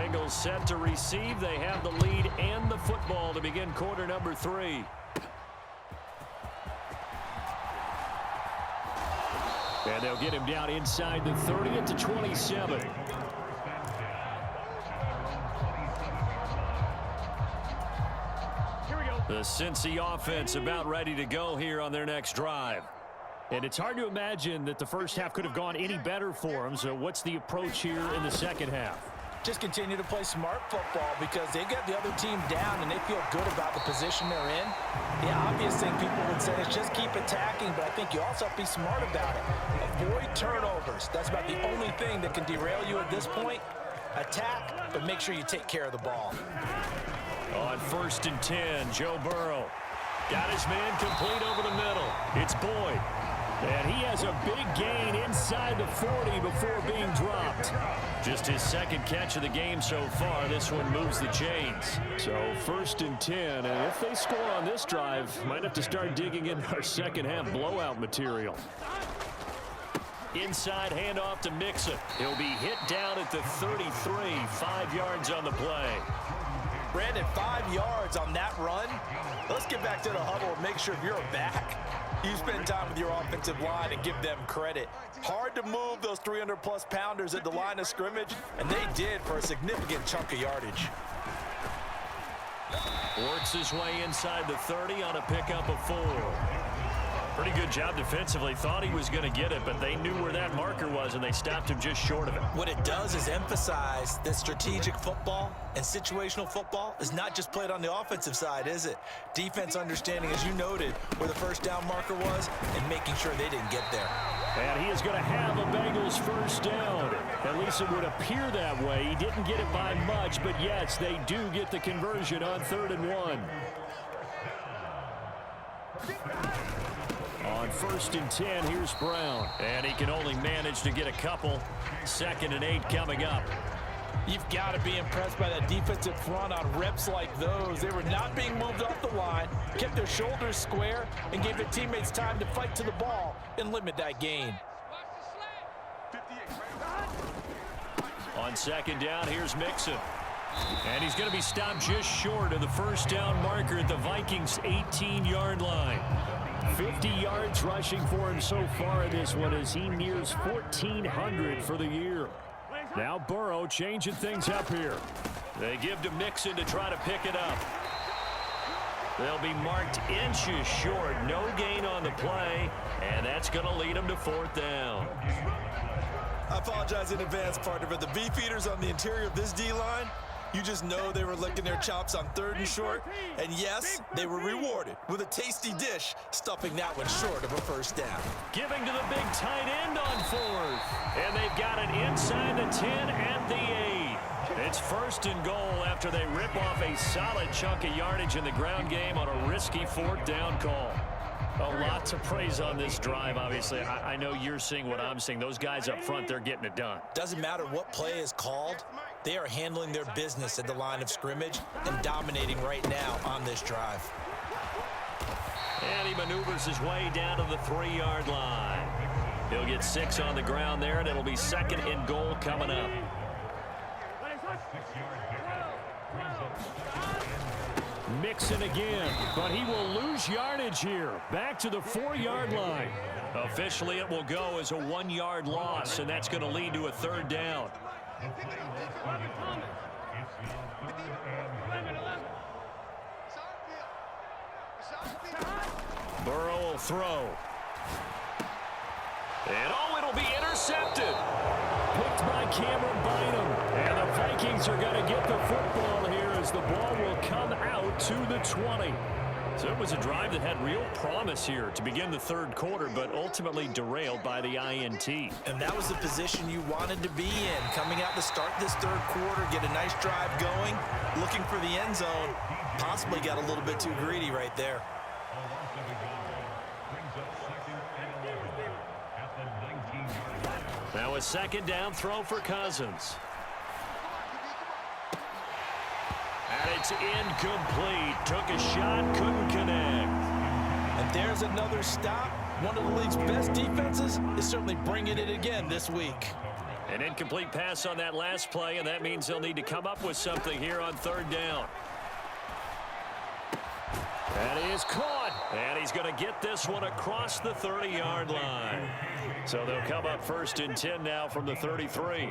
Bengals set to receive. They have the lead and the football to begin quarter number 3. And they'll get him down inside the 30 at the 27. The Cincy offense about ready to go here on their next drive. And it's hard to imagine that the first half could have gone any better for them. So what's the approach here in the second half? Just continue to play smart football because they got the other team down and they feel good about the position they're in. The obvious thing people would say is just keep attacking, but I think you also have to be smart about it. Avoid turnovers. That's about the only thing that can derail you at this point. Attack, but make sure you take care of the ball. On 1st and 10, Joe Burrow got his man complete over the middle. It's Boyd. And he has a big gain inside the 40 before being dropped. Just his second catch of the game so far. This one moves the chains. So 1st and 10, and if they score on this drive, might have to start digging in our second half blowout material. Inside handoff to Mixon. He'll be hit down at the 33, 5 yards on the play. Brandon, 5 yards on that run. Let's get back to the huddle and make sure if you're a back, you spend time with your offensive line and give them credit. Hard to move those 300-plus pounders at the line of scrimmage, and they did for a significant chunk of yardage. Works his way inside the 30 on a pickup of 4. Pretty good job defensively. Thought he was going to get it, but they knew where that marker was, and they stopped him just short of it. What it does is emphasize that strategic football and situational football is not just played on the offensive side, is it? Defense understanding, as you noted, where the first down marker was and making sure they didn't get there. And he is going to have a Bengals first down. At least it would appear that way. He didn't get it by much, but yes, they do get the conversion on 3rd and 1. On 1st and 10, here's Brown. And he can only manage to get a couple. 2nd and 8 coming up. You've got to be impressed by that defensive front on reps like those. They were not being moved off the line, kept their shoulders square, and gave their teammates time to fight to the ball and limit that gain. On 2nd down, here's Mixon. And he's going to be stopped just short of the first down marker at the Vikings' 18-yard line. 50 yards rushing for him so far in this one as he nears 1,400 for the year. Now Burrow changing things up here. They give to Mixon to try to pick it up. They'll be marked inches short. No gain on the play, and that's going to lead them to 4th down. I apologize in advance, partner, but the beefeaters on the interior of this D-line, you just know they were licking their chops on 3rd and short. And yes, they were rewarded with a tasty dish, stuffing that one short of a first down. Giving to the big tight end on 4th. And they've got it inside the 10 at the 8. It's 1st and goal after they rip off a solid chunk of yardage in the ground game on a risky 4th down call. A lot to praise on this drive, obviously. I know you're seeing what I'm seeing. Those guys up front, they're getting it done. Doesn't matter what play is called. They are handling their business at the line of scrimmage and dominating right now on this drive. And he maneuvers his way down to the 3-yard line. He'll get 6 on the ground there, and it'll be 2nd and goal coming up. Mixon again, but he will lose yardage here. Back to the 4-yard line. Officially, it will go as a 1-yard loss, and that's going to lead to a 3rd down. Burrow will throw. And it'll be intercepted. Picked by Cameron Bynum. And the Vikings are going to get the football here as the ball will come out to the 20. So it was a drive that had real promise here to begin the 3rd quarter, but ultimately derailed by the INT. And that was the position you wanted to be in. Coming out to start this 3rd quarter, get a nice drive going, looking for the end zone. Possibly got a little bit too greedy right there. Now a 2nd down throw for Cousins. And it's incomplete. Took a shot, couldn't connect. And there's another stop. One of the league's best defenses is certainly bringing it again this week. An incomplete pass on that last play, and that means they'll need to come up with something here on third down. That is caught, and he's going to get this one across the 30-yard line. So they'll come up 1st and 10 now from the 33.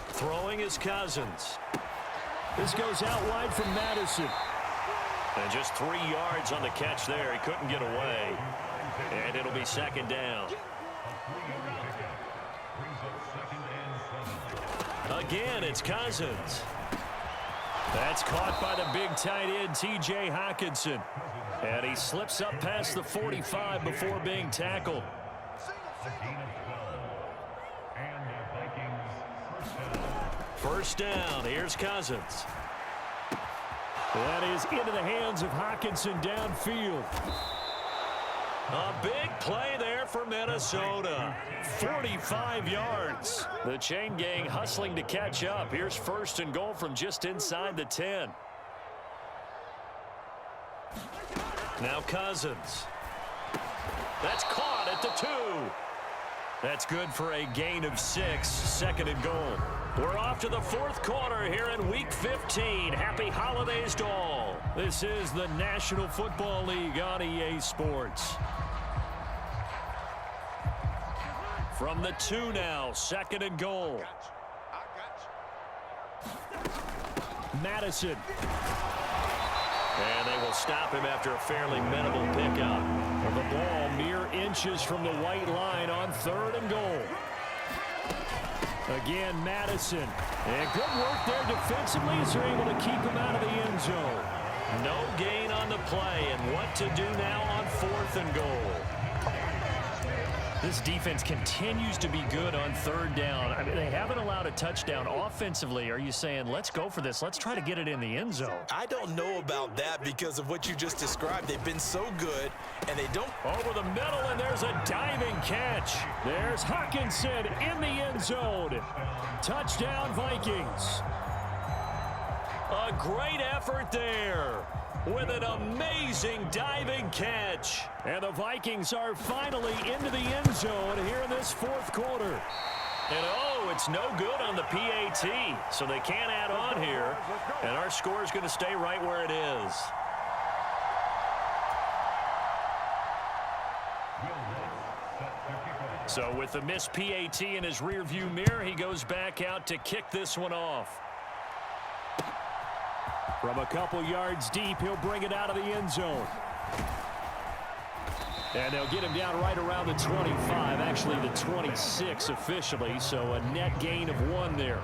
Throwing is Cousins. This goes out wide from Madison. And just 3 yards on the catch there. He couldn't get away. And it'll be 2nd down. Again, it's Cousins. That's caught by the big tight end, T.J. Hockenson. And he slips up past the 45 before being tackled. First down, here's Cousins. That is into the hands of Hockenson downfield. A big play there for Minnesota. 45 yards. The chain gang hustling to catch up. Here's 1st and goal from just inside the 10. Now Cousins. That's caught at the 2. That's good for a gain of 6. 2nd and goal. We're off to the 4th quarter here in Week 15. Happy holidays to all. This is the National Football League on EA Sports. From the 2 now, 2nd and goal. Madison. And they will stop him after a fairly minimal pickup. The ball mere inches from the white line on 3rd and goal. Again, Madison. And good work there defensively as they're able to keep him out of the end zone. No gain on the play, and what to do now on 4th and goal. This defense continues to be good on 3rd down. I mean, they haven't allowed a touchdown offensively. Are you saying, let's go for this? Let's try to get it in the end zone. I don't know about that because of what you just described. They've been so good, and they don't. Over the middle, and there's a diving catch. There's Hockenson in the end zone. Touchdown, Vikings. A great effort there with an amazing diving catch. And the Vikings are finally into the end zone here in this 4th quarter. And oh, it's no good on the PAT, so they can't add on here. And our score is going to stay right where it is. So with the missed PAT in his rearview mirror, he goes back out to kick this one off. From a couple yards deep, he'll bring it out of the end zone. And they'll get him down right around the 25, actually the 26 officially, so a net gain of 1 there.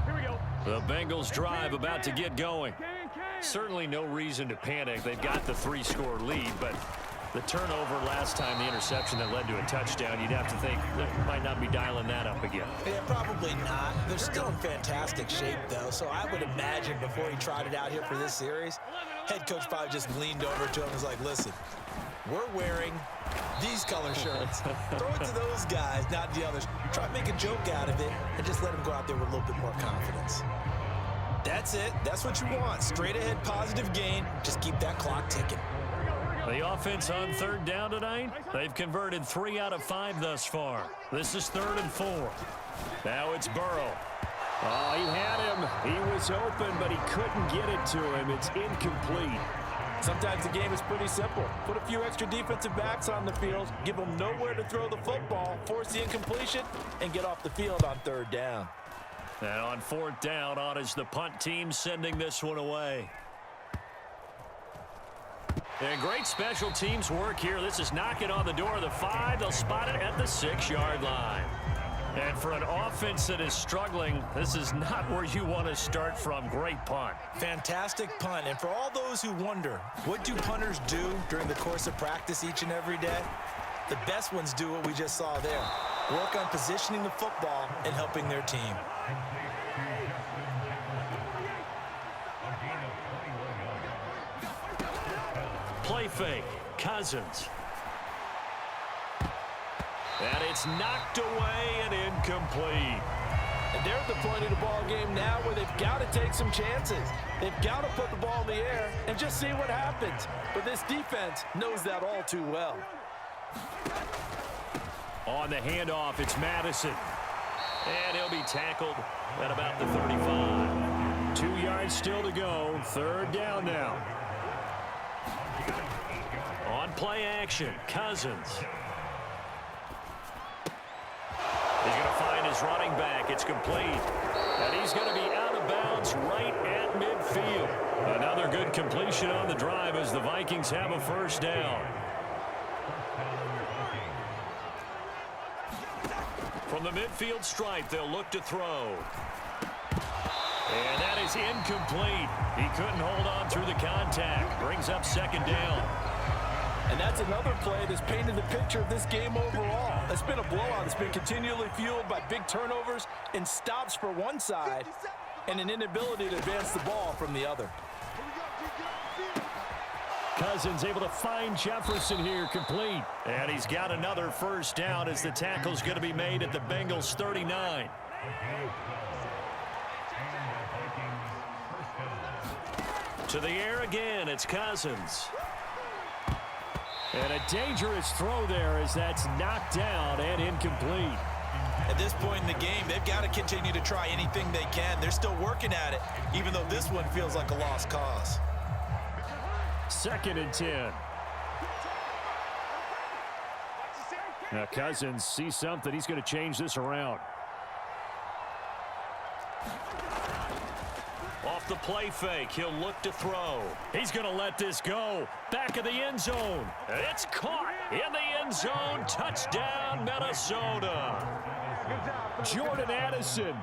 Here we go. The Bengals drive about to get going. Certainly no reason to panic. They've got the 3-score lead, but the turnover last time, the interception that led to a touchdown, you'd have to think they might not be dialing that up again. Yeah, probably not. They're still in fantastic shape, though, so I would imagine before he tried it out here for this series, head coach probably just leaned over to him and was like, listen, we're wearing these color shirts. Throw it to those guys, not the others. Try to make a joke out of it and just let them go out there with a little bit more confidence. That's it. That's what you want. Straight ahead positive gain. Just keep that clock ticking. The offense on 3rd down tonight, they've converted 3 out of 5 thus far. This is 3rd and 4. Now it's Burrow. Oh, he had him. He was open, but he couldn't get it to him. It's incomplete. Sometimes the game is pretty simple. Put a few extra defensive backs on the field, give them nowhere to throw the football, force the incompletion, and get off the field on 3rd down. And on 4th down, on is the punt team sending this one away. And great special teams work here. This is knocking on the door of the 5. They'll spot it at the 6-yard line. And for an offense that is struggling, this is not where you want to start from. Great punt. Fantastic punt. And for all those who wonder, what do punters do during the course of practice each and every day? The best ones do what we just saw there. Work on positioning the football and helping their team. Play fake. Cousins. And it's knocked away and incomplete. And they're at the point of the ball game now where they've got to take some chances. They've got to put the ball in the air and just see what happens. But this defense knows that all too well. On the handoff, it's Madison. And he'll be tackled at about the 35. 2 yards still to go. Third down now. On play action, Cousins. He's going to find his running back. It's complete. And he's going to be out of bounds right at midfield. Another good completion on the drive as the Vikings have a first down. From the midfield stripe, they'll look to throw. And that is incomplete. He couldn't hold on through the contact. Brings up second down. And that's another play that's painted the picture of this game overall. It's been a blowout. It's been continually fueled by big turnovers and stops for one side and an inability to advance the ball from the other. Cousins able to find Jefferson here, complete. And he's got another first down as the tackle's going to be made at the Bengals 39. To the air again, it's Cousins. And a dangerous throw there as that's knocked down and incomplete. At this point in the game, they've got to continue to try anything they can. They're still working at it, even though this one feels like a lost cause. 2nd and 10. Now Cousins sees something. He's going to change this around. Off the play fake, he'll look to throw. He's going to let this go. Back of the end zone. It's caught in the end zone. Touchdown, Minnesota. Jordan Addison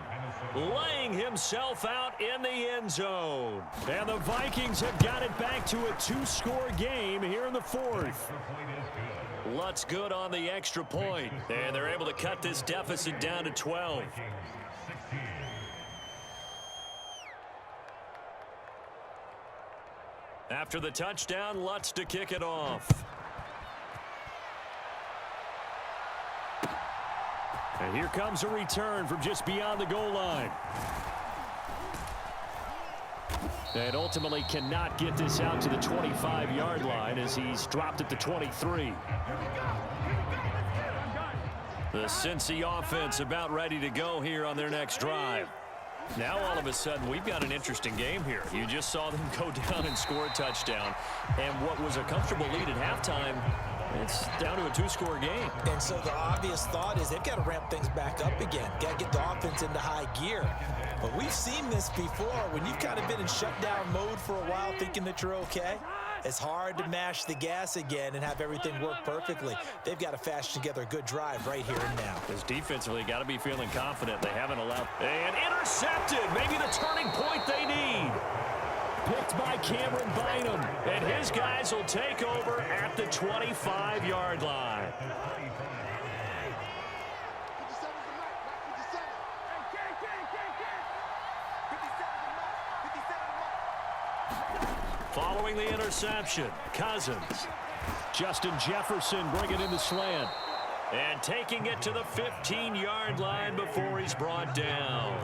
laying himself out in the end zone. And the Vikings have got it back to a 2-score game here in the 4th. Lutz good on the extra point. And they're able to cut this deficit down to 12. After the touchdown, Lutz to kick it off. And here comes a return from just beyond the goal line. And ultimately cannot get this out to the 25-yard line as he's dropped at the 23. The Cincy offense about ready to go here on their next drive. Now all of a sudden we've got an interesting game here. You just saw them go down and score a touchdown. And what was a comfortable lead at halftime, it's down to a 2-score game. And so the obvious thought is they've got to ramp things back up again. Got to get the offense into high gear. But we've seen this before. When you've kind of been in shutdown mode for a while thinking that you're okay, it's hard to mash the gas again and have everything work perfectly. They've got to fashion together a good drive right here and now. Because defensively, got to be feeling confident. They haven't allowed. And intercepted. Maybe the turning point they need. Picked by Cameron Bynum. And his guys will take over at the 25-yard line. Following the interception, Cousins. Justin Jefferson bringing in the slant. And taking it to the 15-yard line before he's brought down.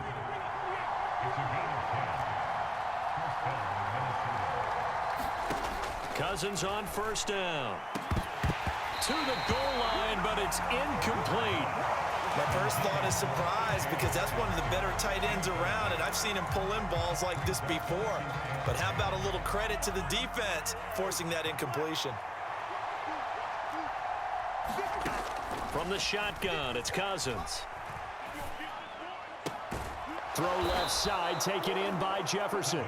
Cousins on first down. To the goal line, but it's incomplete. My first thought is surprise because that's one of the better tight ends around, and I've seen him pull in balls like this before. But how about a little credit to the defense forcing that incompletion? From the shotgun, it's Cousins. Throw left side, taken in by Jefferson.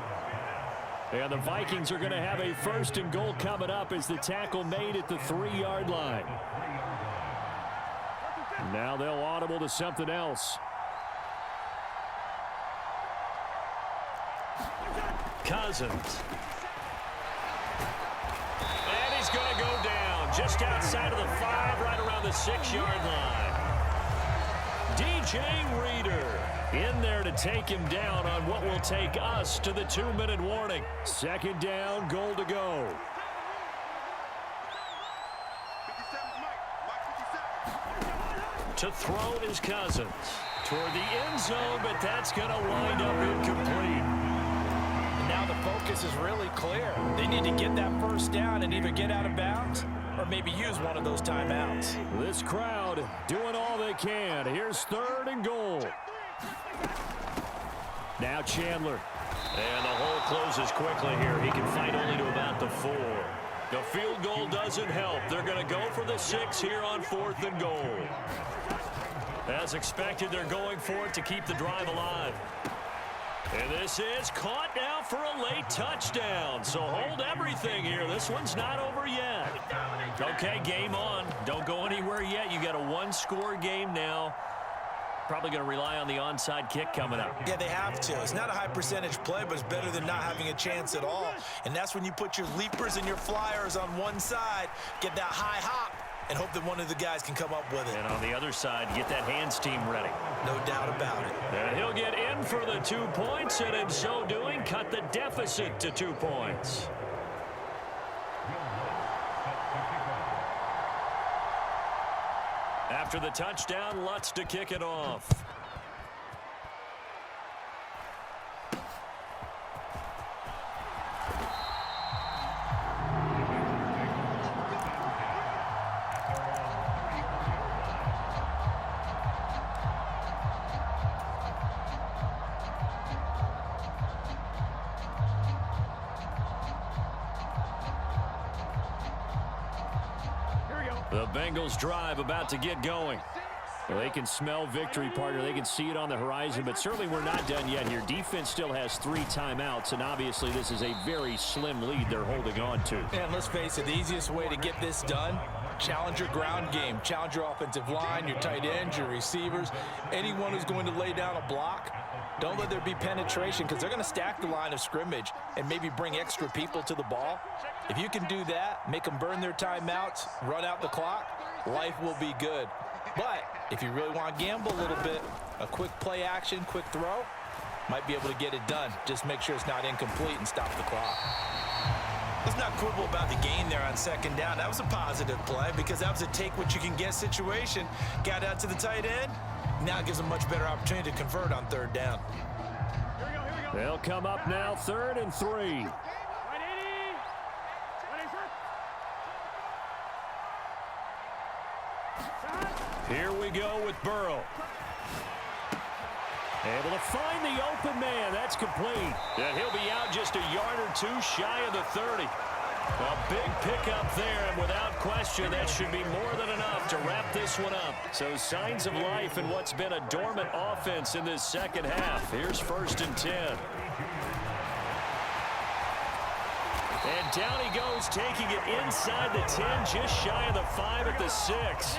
And the Vikings are going to have a 1st and goal coming up as the tackle made at the 3-yard line. Now they'll audible to something else. Cousins. And he's going to go down just outside of the 5, right around the 6-yard line. DJ Reader in there to take him down on what will take us to the 2-minute warning. 2nd down, goal to go. To throw is Cousins. Toward the end zone, but that's going to wind up incomplete. And now the focus is really clear. They need to get that first down and either get out of bounds or maybe use one of those timeouts. This crowd doing all they can. Here's 3rd and goal. Now Chandler. And the hole closes quickly here. He can fight only to about the 4. The field goal doesn't help. They're going to go for the 6 here on 4th and goal. As expected, they're going for it to keep the drive alive. And this is caught now for a late touchdown. So hold everything here. This one's not over yet. Okay, game on. Don't go anywhere yet. You got a 1-score game now. Probably going to rely on the onside kick coming up. Yeah, they have to. It's not a high percentage play, but it's better than not having a chance at all. And that's when you put your leapers and your flyers on one side, get that high hop, and hope that one of the guys can come up with it. And on the other side, get that hands team ready. No doubt about it. And he'll get in for the 2 points, and in so doing, cut the deficit to 2 points. After the touchdown, Lutz to kick it off. The Bengals drive about to get going. Well, they can smell victory, partner. They can see it on the horizon, but certainly we're not done yet here. Defense still has 3 timeouts, and obviously this is a very slim lead they're holding on to. And let's face it, the easiest way to get this done, challenge your ground game. Challenge your offensive line, your tight ends, your receivers, anyone who's going to lay down a block. Don't let there be penetration because they're going to stack the line of scrimmage and maybe bring extra people to the ball. If you can do that, make them burn their timeouts, run out the clock, life will be good. But if you really want to gamble a little bit, a quick play action, quick throw, might be able to get it done. Just make sure it's not incomplete and stop the clock. Let's not quibble about the gain there on 2nd down. That was a positive play because that was a take-what-you-can-get situation. Got out to the tight end. Now it gives them a much better opportunity to convert on 3rd down. They'll come up now 3rd and 3. Here we go with Burrow. Able to find the open man. That's complete. And he'll be out just a yard or 2 shy of the 30. A big pickup there, and without question, that should be more than enough to wrap this one up. So signs of life in what's been a dormant offense in this second half. Here's 1st and 10. And down he goes, taking it inside the 10, just shy of the 5 at the 6.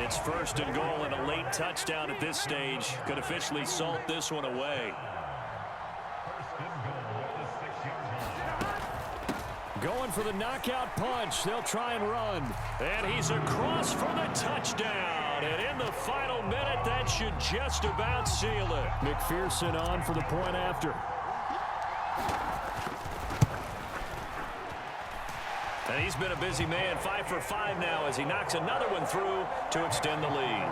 It's 1st and goal and a late touchdown at this stage. Could officially salt this one away. Going for the knockout punch. They'll try and run. And he's across for the touchdown. And in the final minute, that should just about seal it. McPherson on for the point after. And he's been a busy man, 5 for 5 now as he knocks another one through to extend the lead.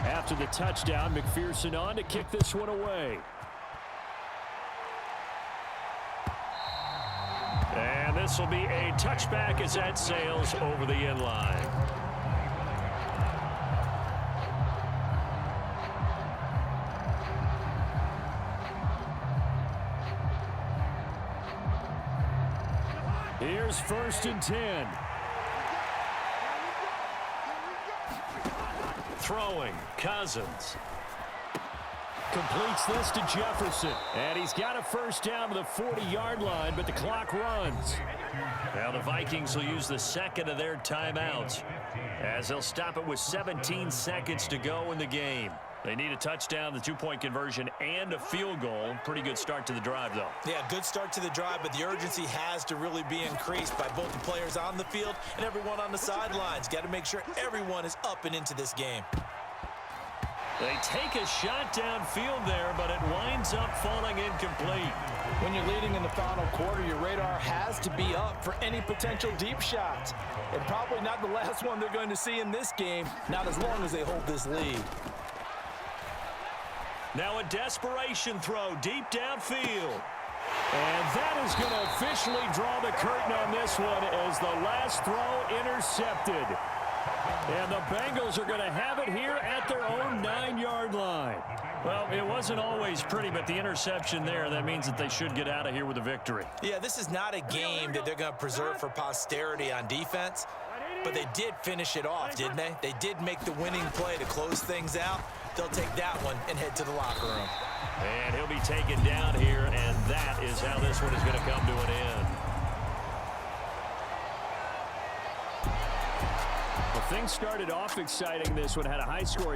After the touchdown, McPherson on to kick this one away. And this will be a touchback as that sails over the end line. Here's 1st and 10. Throwing, Cousins. Completes this to Jefferson. And he's got a 1st down to the 40-yard line, but the clock runs. Now the Vikings will use the 2nd of their timeouts as they'll stop it with 17 seconds to go in the game. They need a touchdown, the two-point conversion, and a field goal. Pretty good start to the drive, though. Yeah, good start to the drive, but the urgency has to really be increased by both the players on the field and everyone on the sidelines. Got to make sure everyone is up and into this game. They take a shot downfield there, but it winds up falling incomplete. When you're leading in the final quarter, your radar has to be up for any potential deep shots. And probably not the last one they're going to see in this game, not as long as they hold this lead. Now a desperation throw deep downfield. And that is going to officially draw the curtain on this one as the last throw intercepted. And the Bengals are going to have it here at their own 9-yard line. Well, it wasn't always pretty, but the interception there, that means that they should get out of here with a victory. Yeah, this is not a game that they're going to preserve for posterity on defense, but they did finish it off, didn't they? They did make the winning play to close things out. They'll take that one and head to the locker room. And he'll be taken down here, and that is how this one is going to come to an end. Well, things started off exciting. This one had a high score.